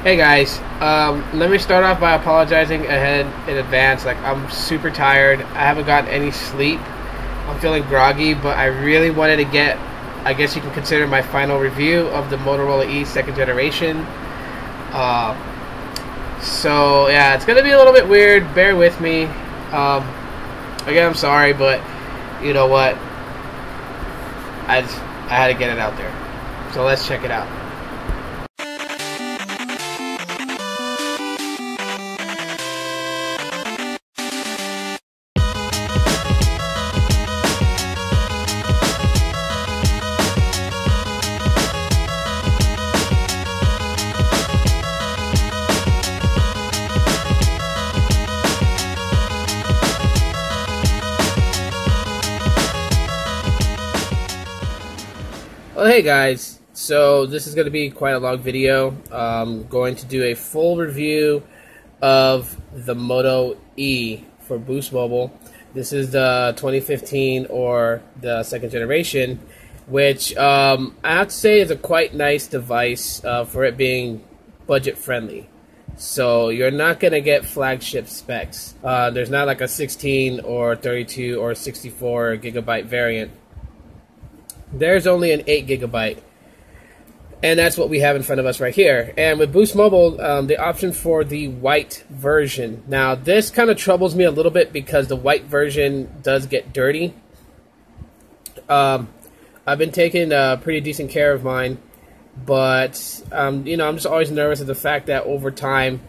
Hey guys, let me start off by apologizing ahead in advance. Like, I'm super tired. I haven't gotten any sleep. I'm feeling groggy, but I really wanted to get, I guess you can consider my final review of the Motorola E second generation. So yeah, it's gonna be a little bit weird. Bear with me. Again, I'm sorry, but you know what? I had to get it out there. So let's check it out. Well, hey guys, so this is going to be quite a long video. I'm going to do a full review of the Moto E for Boost Mobile. This is the 2015 or the second generation, which I have to say is a quite nice device for it being budget friendly. So you're not going to get flagship specs. There's not like a 16 or 32 or 64 gigabyte variant. There's only an 8 gigabyte, and that's what we have in front of us right here. And with Boost Mobile, the option for the white version. Now, this kind of troubles me a little bit because the white version does get dirty. I've been taking pretty decent care of mine, but you know, I'm just always nervous of the fact that over time,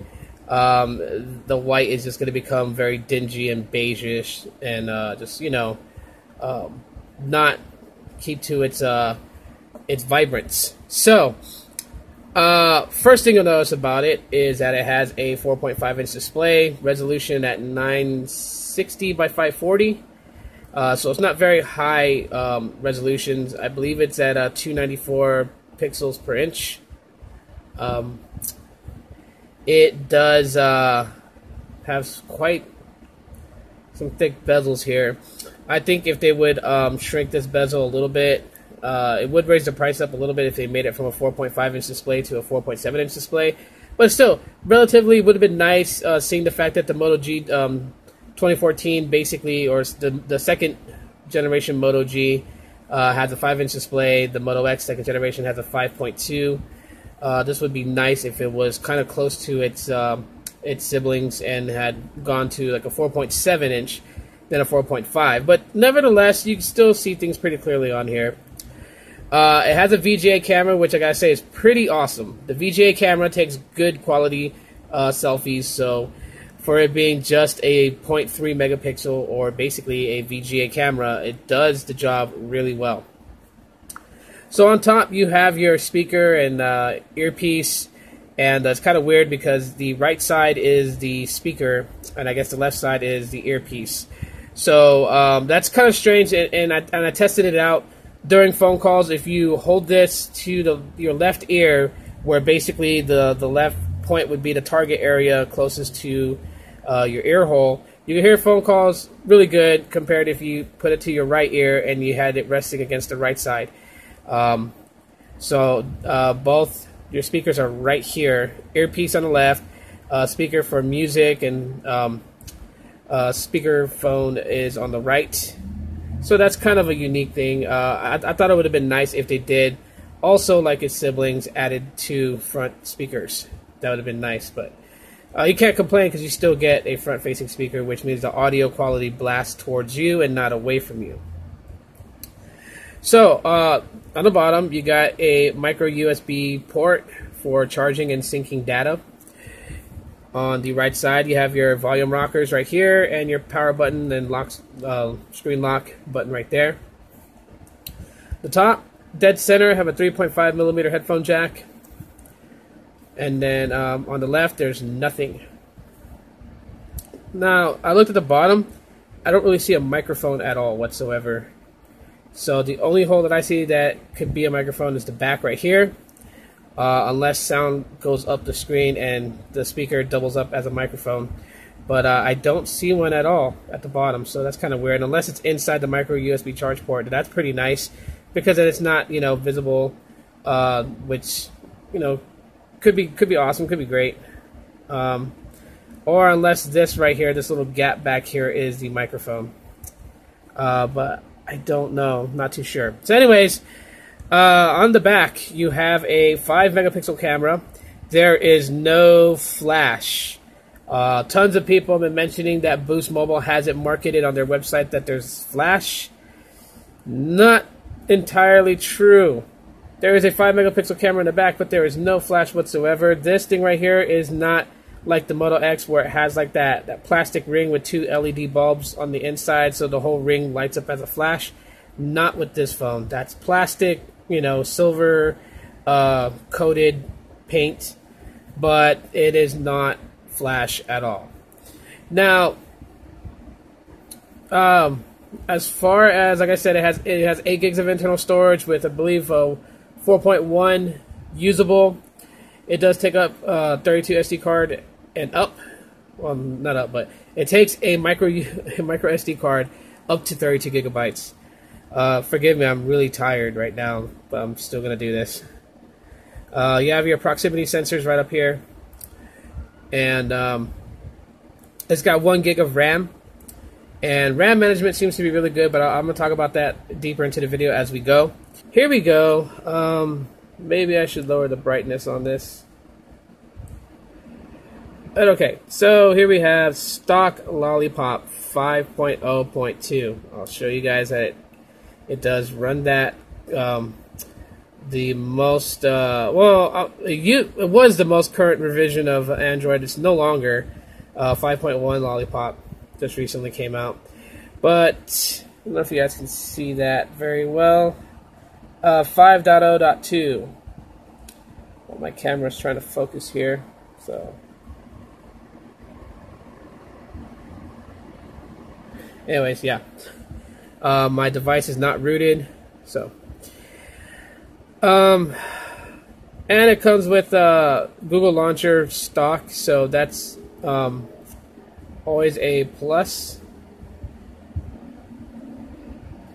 the white is just going to become very dingy and beigeish, and just, you know, not keep to its vibrance. So first thing you'll notice about it is that it has a 4.5 inch display, resolution at 960 by 540, so it's not very high resolutions. I believe it's at 294 pixels per inch. It does have quite some thick bezels here. I think if they would shrink this bezel a little bit, it would raise the price up a little bit if they made it from a 4.5 inch display to a 4.7 inch display. But still, relatively would have been nice seeing the fact that the Moto G 2014 basically, or the second generation Moto G has a 5 inch display. The Moto X second generation has a 5.2. This would be nice if it was kind of close to its siblings and had gone to like a 4.7 inch than a 4.5, but nevertheless, you can still see things pretty clearly on here. It has a VGA camera, which I gotta say is pretty awesome. The VGA camera takes good quality selfies, so for it being just a 0.3 megapixel or basically a VGA camera, it does the job really well. So on top, you have your speaker and earpiece, and it's kind of weird because the right side is the speaker, and I guess the left side is the earpiece. So that's kind of strange, and I tested it out during phone calls. If you hold this to your left ear, where basically the left point would be the target area closest to your ear hole, you can hear phone calls really good compared if you put it to your right ear and you had it resting against the right side. So both your speakers are right here, earpiece on the left, speaker for music, and speaker phone is on the right. So that's kind of a unique thing. I thought it would have been nice if they did also, like its siblings, added 2 front speakers. That would have been nice, but you can't complain because you still get a front-facing speaker, which means the audio quality blasts towards you and not away from you. So on the bottom, you got a micro USB port for charging and syncing data. On the right side, you have your volume rockers right here, and your power button and screen lock button right there. The top, dead center, have a 3.5 millimeter headphone jack, and then on the left, there's nothing. Now, I looked at the bottom. I don't really see a microphone at all whatsoever. So the only hole that I see that could be a microphone is the back right here. Unless sound goes up the screen and the speaker doubles up as a microphone. But I don't see one at all at the bottom, so that's kind of weird. Unless it's inside the micro USB charge port, that's pretty nice because then it's not, you know, visible, which, you know, could be awesome, could be great. Or unless this right here, this little gap back here is the microphone. But I don't know, not too sure. So anyways, on the back, you have a 5 megapixel camera. There is no flash. Tons of people have been mentioning that Boost Mobile has it marketed on their website that there's flash. Not entirely true. There is a 5 megapixel camera in the back, but there is no flash whatsoever. This thing right here is not like the Moto X, where it has like that plastic ring with 2 LED bulbs on the inside, so the whole ring lights up as a flash. Not with this phone. That's plastic, you know, silver coated paint, but it is not flash at all. Now, as far as, like I said, it has 8 gigs of internal storage with, I believe, 4.1 usable. It does take up 32 SD card and up. Well, not up, but it takes a micro SD card up to 32 gigabytes. Forgive me, I'm really tired right now, but I'm still gonna do this. You have your proximity sensors right up here, and it's got 1 gig of RAM. And RAM management seems to be really good, but I'm going to talk about that deeper into the video as we go. Here we go. Maybe I should lower the brightness on this. But okay, so here we have stock Lollipop 5.0.2. I'll show you guys that it does run that. The most, it was the most current revision of Android. It's no longer 5.1 Lollipop. Just recently came out, but I don't know if you guys can see that very well. 5.0.2. Well, my camera's trying to focus here, so anyways, yeah. My device is not rooted, so and it comes with Google Launcher stock, so that's always a plus.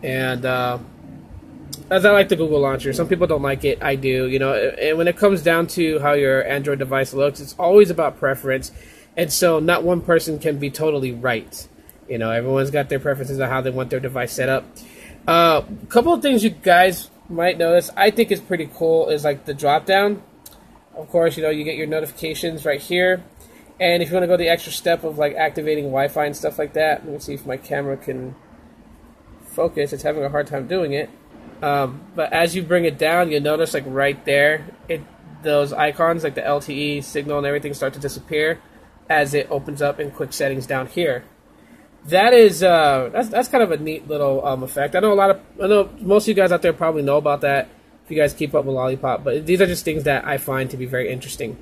And as I like the Google Launcher, some people don't like it. I do, you know. And when it comes down to how your Android device looks, it's always about preference. And so not one person can be totally right. You know, everyone's got their preferences on how they want their device set up. A couple of things you guys might notice I think is pretty cool is like the drop down. Of course, you know, you get your notifications right here. And if you want to go the extra step of like activating Wi-Fi and stuff like that, let me see if my camera can focus. It's having a hard time doing it. But as you bring it down, you'll notice like right there, those icons like the LTE signal and everything start to disappear as it opens up in quick settings down here. That is that's kind of a neat little effect. I know most of you guys out there probably know about that if you guys keep up with Lollipop, but these are just things that I find to be very interesting.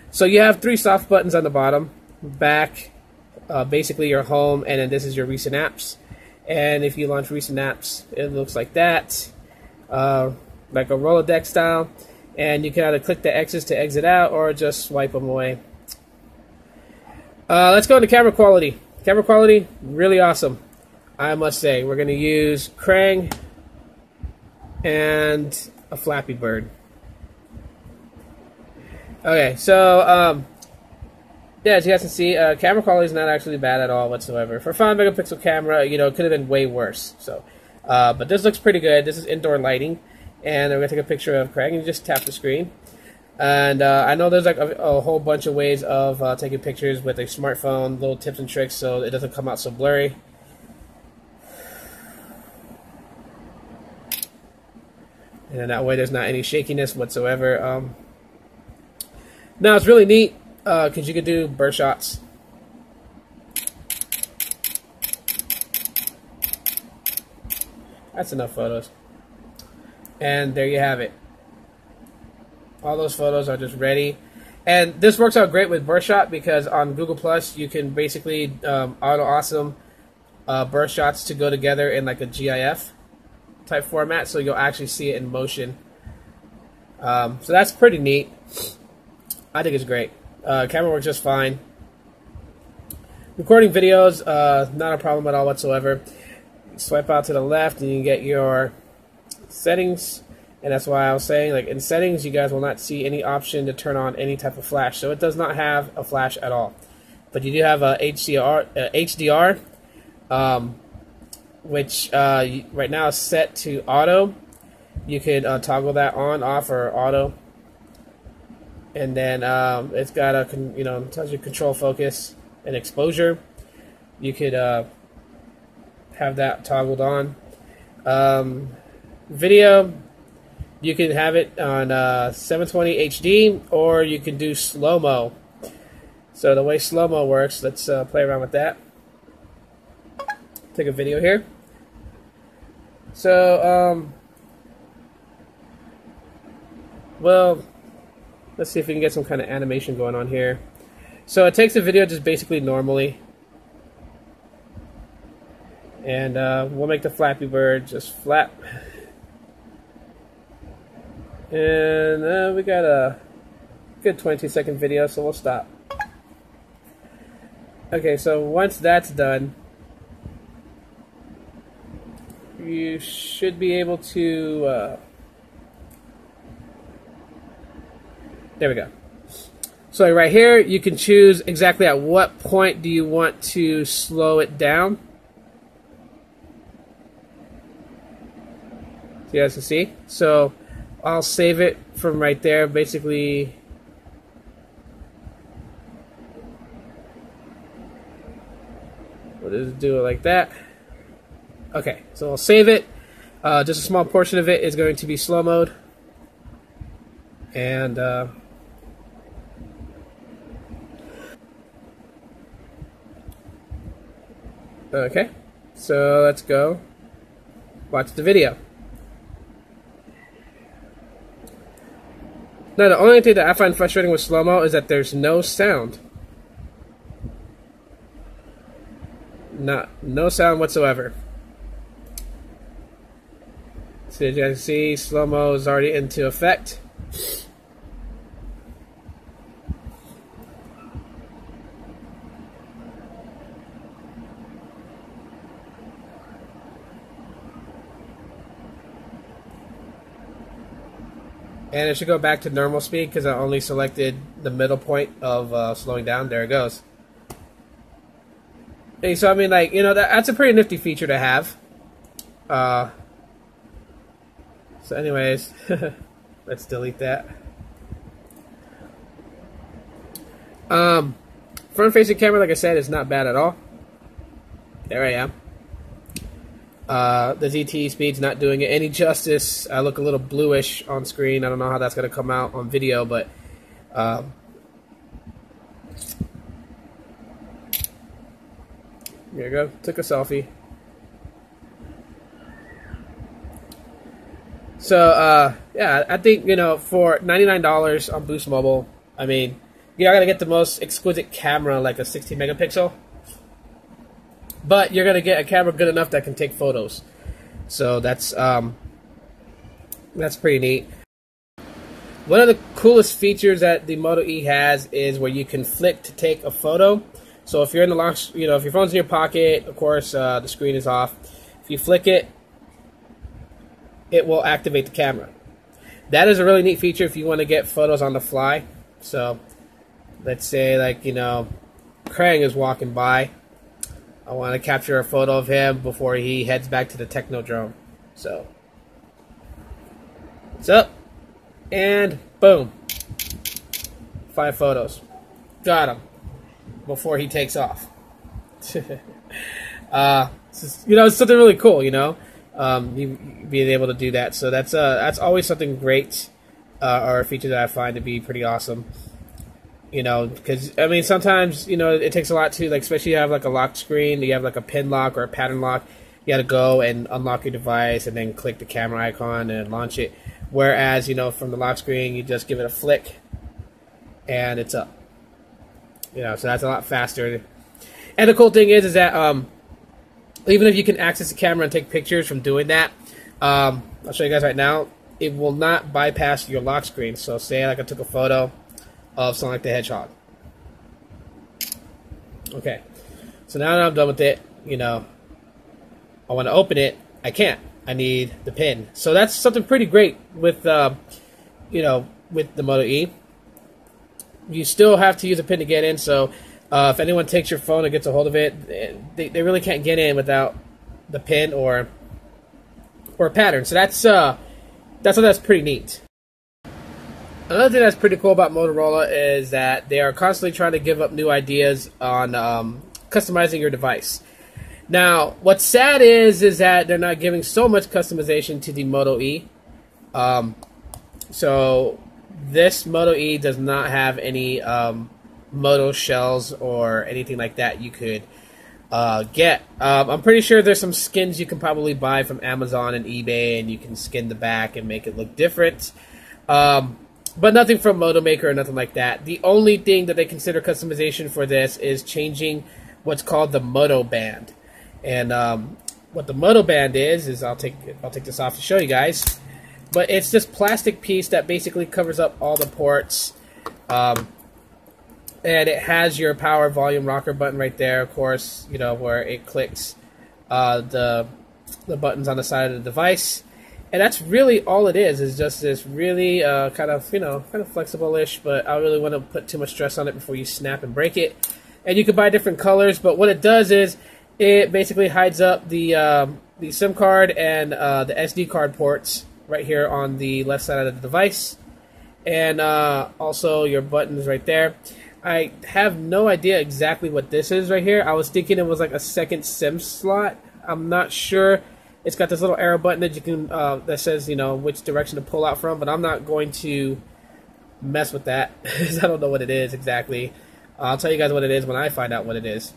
So you have 3 soft buttons on the bottom, back, basically your home, and then this is your recent apps. And if you launch recent apps, it looks like that, like a Rolodex style. And you can either click the X's to exit out or just swipe them away. Let's go into camera quality. Camera quality, really awesome, I must say. We're going to use Krang and a Flappy Bird. Okay, so yeah, as you guys can see, camera quality is not actually bad at all whatsoever. For a 5 megapixel camera, you know, it could have been way worse. So, but this looks pretty good. This is indoor lighting, and we're gonna take a picture of Craig, and you just tap the screen. And I know there's like a whole bunch of ways of taking pictures with a smartphone, little tips and tricks, so it doesn't come out so blurry. And that way, there's not any shakiness whatsoever. Now it's really neat because you can do burst shots. That's enough photos. And there you have it. All those photos are just ready. And this works out great with burst shot because on Google Plus you can basically auto awesome burst shots to go together in like a GIF type format, so you'll actually see it in motion. So that's pretty neat. I think it's great. Camera works just fine. Recording videos, not a problem at all whatsoever. Swipe out to the left and you get your settings. And that's why I was saying, like, in settings, you guys will not see any option to turn on any type of flash. So it does not have a flash at all. But you do have a HDR, which right now is set to auto. You can toggle that on, off, or auto. And then it's got a, tells you control focus and exposure. You could have that toggled on. Video, you can have it on 720 HD, or you can do slow-mo. So the way slow-mo works, let's play around with that. Take a video here. So, well, let's see if we can get some kind of animation going on here. So it takes the video just basically normally. And we'll make the Flappy Bird just flap. And we got a good 22-second video, so we'll stop. Okay, so once that's done, you should be able to... there we go. So right here, you can choose exactly at what point do you want to slow it down. So you guys can see. So I'll save it from right there. Basically, we'll just do it like that. Okay, so I'll save it. Just a small portion of it is going to be slow mode. And okay, so let's go watch the video. Now, the only thing that I find frustrating with slow-mo is that there's no sound. No sound whatsoever. So as you guys see, slow-mo is already into effect. And it should go back to normal speed because I only selected the middle point of slowing down. There it goes. Hey, so I mean, like, that's a pretty nifty feature to have. So anyways, let's delete that. Front-facing camera, like I said, is not bad at all. There I am. The ZTE speed's not doing it any justice. I look a little bluish on screen. I don't know how that's going to come out on video, but here you go. Took a selfie. So, yeah, I think, for $99 on Boost Mobile, I mean, you're not going to get the most exquisite camera like a 16 megapixel. But you're going to get a camera good enough that can take photos. So that's pretty neat. One of the coolest features that the Moto E has is where you can flick to take a photo. So if you're in the launch, if your phone's in your pocket, of course, the screen is off. If you flick it, it will activate the camera. That is a really neat feature if you want to get photos on the fly. So let's say, like, Krang is walking by. I want to capture a photo of him before he heads back to the Technodrome. So, what's up? And boom. 5 photos. Got him. Before he takes off. It's something really cool, you being able to do that. So that's always something great, or a feature that I find to be pretty awesome. Because, I mean, sometimes, it takes a lot to, like, especially you have, like, a locked screen, you have, like, a pin lock or a pattern lock, you got to go and unlock your device and then click the camera icon and launch it. Whereas, from the lock screen, you just give it a flick and it's up. So that's a lot faster. And the cool thing is that, even if you can access the camera and take pictures from doing that, I'll show you guys right now, it will not bypass your lock screen. So say, like, I took a photo of Sonic the Hedgehog. Okay, so now that I'm done with it, I want to open it. I can't. I need the pin. So that's something pretty great with, you know, with the Moto E. You still have to use a pin to get in, so if anyone takes your phone and gets a hold of it, they really can't get in without the pin or a pattern. So that's pretty neat. Another thing that's pretty cool about Motorola is that they are constantly trying to give up new ideas on customizing your device. Now, what's sad is that they're not giving so much customization to the Moto E. So this Moto E does not have any Moto shells or anything like that you could get. I'm pretty sure there's some skins you can probably buy from Amazon and eBay, and you can skin the back and make it look different. But nothing from Moto Maker or nothing like that. The only thing that they consider customization for this is changing what's called the Moto Band. And what the Moto Band is I'll take this off to show you guys. But it's this plastic piece that basically covers up all the ports. And it has your power volume rocker button right there, of course, you know, where it clicks the buttons on the side of the device. And that's really all it is just this really kind of flexible-ish, but I really want to put too much stress on it before you snap and break it. And you can buy different colors, but what it does is it basically hides up the SIM card and the SD card ports right here on the left side of the device. And also your buttons right there. I have no idea exactly what this is right here. I was thinking it was like a second SIM slot. I'm not sure. It's got this little arrow button that you can that says, you know, which direction to pull out from, but I'm not going to mess with that because I don't know what it is exactly. I'll tell you guys what it is when I find out what it is.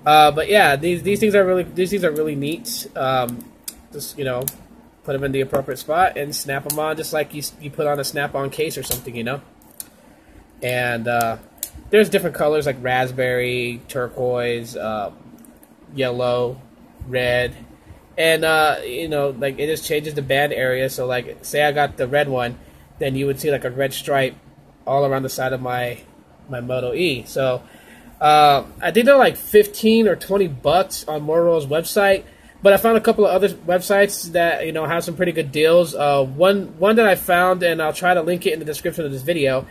But yeah, these things are really neat. Just, you know, put them in the appropriate spot and snap them on, just like you put on a snap-on case or something, you know. And there's different colors like raspberry, turquoise, yellow, red. And, you know, like, it just changes the band area. So, like, say I got the red one, then you would see, like, a red stripe all around the side of my Moto E. So, I think they're, like, 15 or 20 bucks on Motorola's website. But I found a couple of other websites that, you know, have some pretty good deals. One that I found, and I'll try to link it in the description of this video,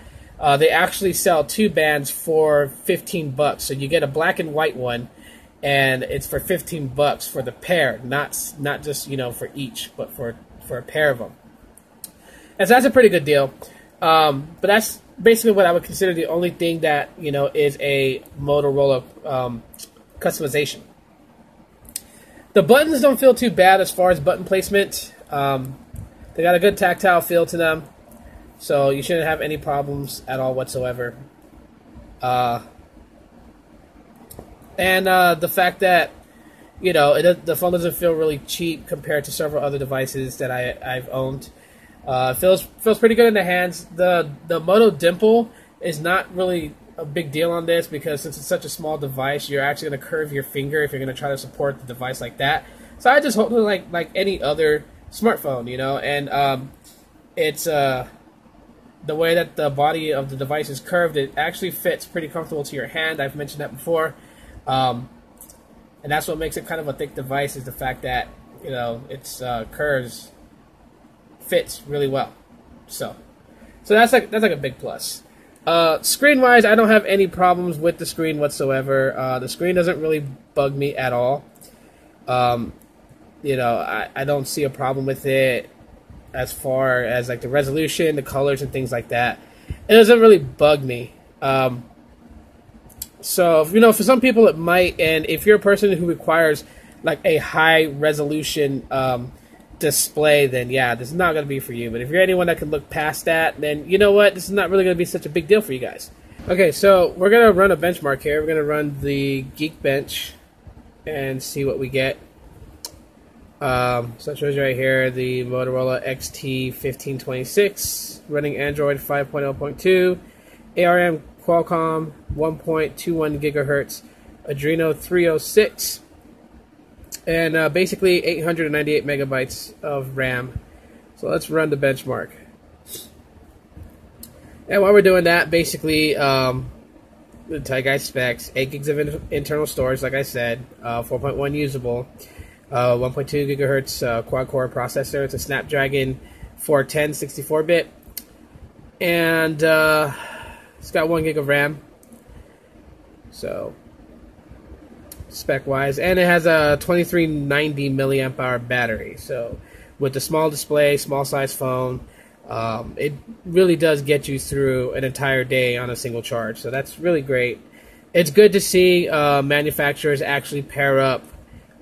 they actually sell 2 bands for 15 bucks. So, you get a black and white one. And it's for 15 bucks for the pair, not just, you know, for each, but for a pair of them. And so that's a pretty good deal. But that's basically what I would consider the only thing that, you know, is a Motorola customization. The buttons don't feel too bad as far as button placement. They got a good tactile feel to them, so you shouldn't have any problems at all whatsoever. And the fact that, you know, the phone doesn't feel really cheap compared to several other devices that I've owned. Feels pretty good in the hands. The Moto Dimple is not really a big deal on this because since it's such a small device, you're actually going to curve your finger if you're going to try to support the device like that. So I just hold it like any other smartphone, you know. And it's the way that the body of the device is curved, it actually fits pretty comfortable to your hand. I've mentioned that before. And that's what makes it kind of a thick device, is the fact that, you know, its curves fits really well. So that's like a big plus. Screen wise, I don't have any problems with the screen whatsoever. The screen doesn't really bug me at all. You know, I don't see a problem with it as far as like the resolution, the colors, and things like that. It doesn't really bug me. So, you know, for some people it might, and if you're a person who requires like a high resolution display, then yeah, this is not going to be for you. But if you're anyone that can look past that, then you know what, this is not really going to be such a big deal for you guys. Okay, so we're going to run a benchmark here. We're going to run the Geekbench and see what we get. So it shows you right here the Motorola XT1526 running Android 5.0.2, ARM Qualcomm 1.21 gigahertz, Adreno 306, and basically 898 megabytes of RAM. So let's run the benchmark. And while we're doing that, basically, the tell you guys specs: 8 gigs of internal storage, like I said, 4.1 usable. 1.2 gigahertz quad-core processor. It's a Snapdragon 410 64-bit. And it's got 1 gig of RAM. So, spec-wise. And it has a 2390 milliamp hour battery. So, with the small display, small size phone, it really does get you through an entire day on a single charge. So, that's really great. It's good to see manufacturers actually pair up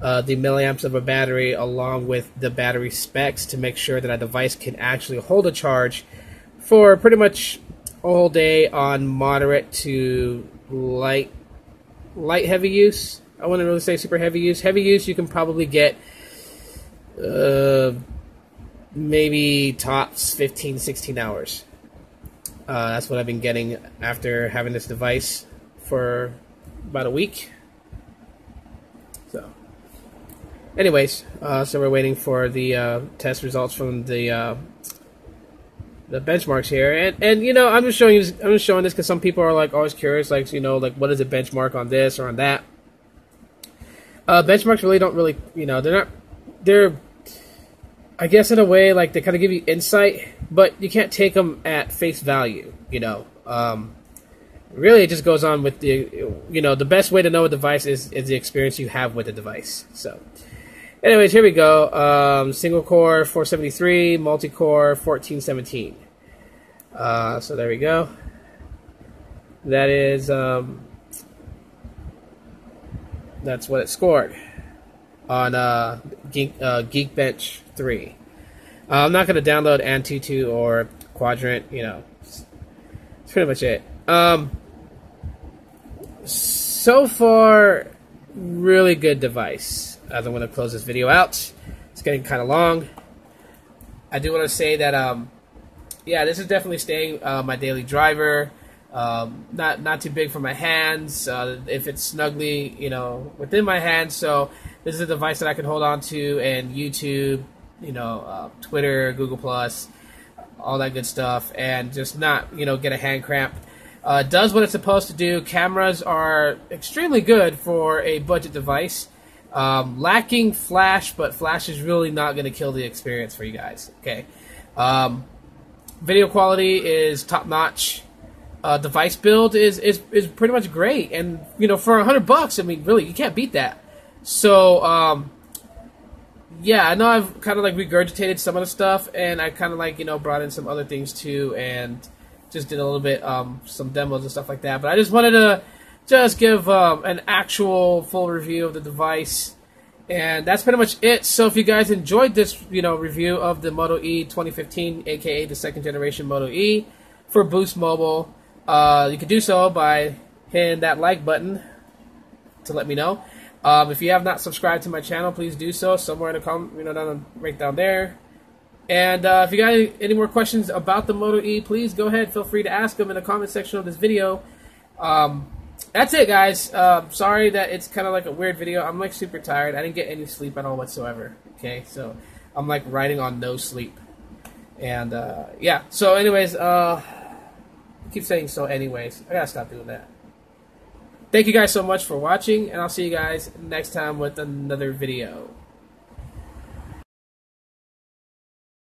the milliamps of a battery along with the battery specs to make sure that a device can actually hold a charge for pretty much a whole day on moderate to light heavy use. I wouldn't really say super heavy use. Heavy use you can probably get maybe tops 15, 16 hours. That's what I've been getting after having this device for about a week. So anyways, so we're waiting for the test results from the benchmarks here, and you know, I'm just showing this because some people are like always curious, like, you know, like what is a benchmark on this or on that. Benchmarks really don't really, you know, they're I guess in a way like they kind of give you insight, but you can't take them at face value, you know. Really, it just goes on with the, you know, the best way to know a device is the experience you have with the device. So anyways, here we go. Single core 473, multi-core 1417. So there we go. That is that's what it scored on Geekbench 3. I'm not going to download Antutu or Quadrant. You know, that's pretty much it. So far, really good device. As I'm going to close this video out, it's getting kind of long. I do want to say that, yeah, this is definitely staying my daily driver. Not too big for my hands. If it's snugly, you know, within my hands. So this is a device that I can hold on to, and YouTube, you know, Twitter, Google Plus, all that good stuff, and just not, you know, get a hand cramp. Does what it's supposed to do. Cameras are extremely good for a budget device. Lacking flash, but flash is really not going to kill the experience for you guys. Okay. Video quality is top notch. Device build is pretty much great, and you know, for $100, I mean, really, you can't beat that. So yeah, I know I've kind of like regurgitated some of the stuff, and I kind of like, you know, brought in some other things too, and just did a little bit some demos and stuff like that. But I just wanted to just give an actual full review of the device, and that's pretty much it. So if you guys enjoyed this, you know, review of the Moto E 2015, aka the second generation Moto E for Boost Mobile, you can do so by hitting that like button to let me know. If you have not subscribed to my channel, please do so somewhere in the comment, you know, right down there. And if you got any more questions about the Moto E, please go ahead, feel free to ask them in the comment section of this video. That's it, guys. Sorry that it's kind of like a weird video. I'm like super tired. I didn't get any sleep at all whatsoever. Okay, so I'm like riding on no sleep. And yeah, so anyways, I keep saying so anyways. I gotta stop doing that. Thank you guys so much for watching, and I'll see you guys next time with another video.